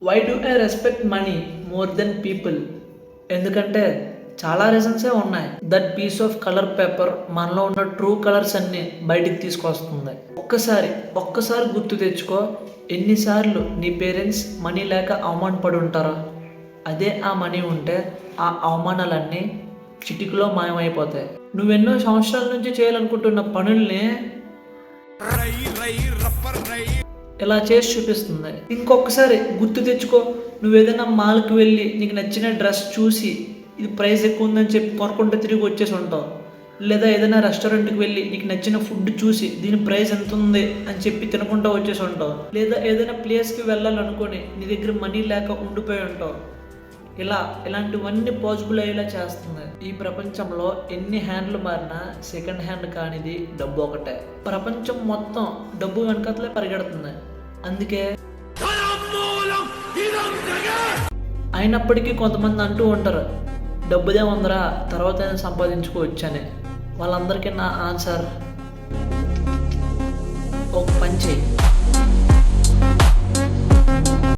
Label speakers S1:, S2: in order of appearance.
S1: Why do I respect money more than people? ఎందుకంటే చాలా రీజన్సే ఉన్నాయి. That piece of colour paper మనలో ఉన్న ట్రూ కలర్స్ అన్ని బయటికి తీసుకొస్తుంది. ఒక్కసారి గుర్తు తెచ్చుకో, ఎన్నిసార్లు నీ పేరెంట్స్ మనీ లేక అవమానపడి ఉంటారో. అదే ఆ మనీ ఉంటే ఆ అవమానాలన్నీ చిటికలో మాయమైపోతాయి. నువ్వెన్నో సంవత్సరాల నుంచి చేయాలనుకుంటున్న పనుల్ని ఇలా చేసి చూపిస్తుంది. ఇంకొకసారి గుర్తు తెచ్చుకో, నువ్వేదైనా మాల్కి వెళ్ళి నీకు నచ్చిన డ్రెస్ చూసి ఇది ప్రైస్ ఎక్కువ ఉందని చెప్పి కొనుక్కుంటూ తిరిగి వచ్చేసి ఉంటావు. లేదా ఏదైనా రెస్టారెంట్కి వెళ్ళి నీకు నచ్చిన ఫుడ్ చూసి దీని ప్రైస్ ఎంత ఉంది అని చెప్పి తినకుండా వచ్చేసి ఉంటావు. లేదా ఏదైనా ప్లేస్కి వెళ్ళాలనుకొని నీ దగ్గర మనీ లేక ఉండిపోయి ఉంటావు. ఇలాంటివన్నీ పాసిబుల్ అయ్యేలా చేస్తుంది. ఈ ప్రపంచంలో ఎన్ని హ్యాండ్లు మారినా సెకండ్ హ్యాండ్ కానిది డబ్బు ఒకటే. ప్రపంచం మొత్తం డబ్బు వెనకతలే పరిగెడుతుంది. అందుకే అయినప్పటికీ కొంతమంది అంటూ ఉంటారు, డబ్బుదే ఉందరా తర్వాత సంపాదించుకోవచ్చు అని. వాళ్ళందరికీ నా ఆన్సర్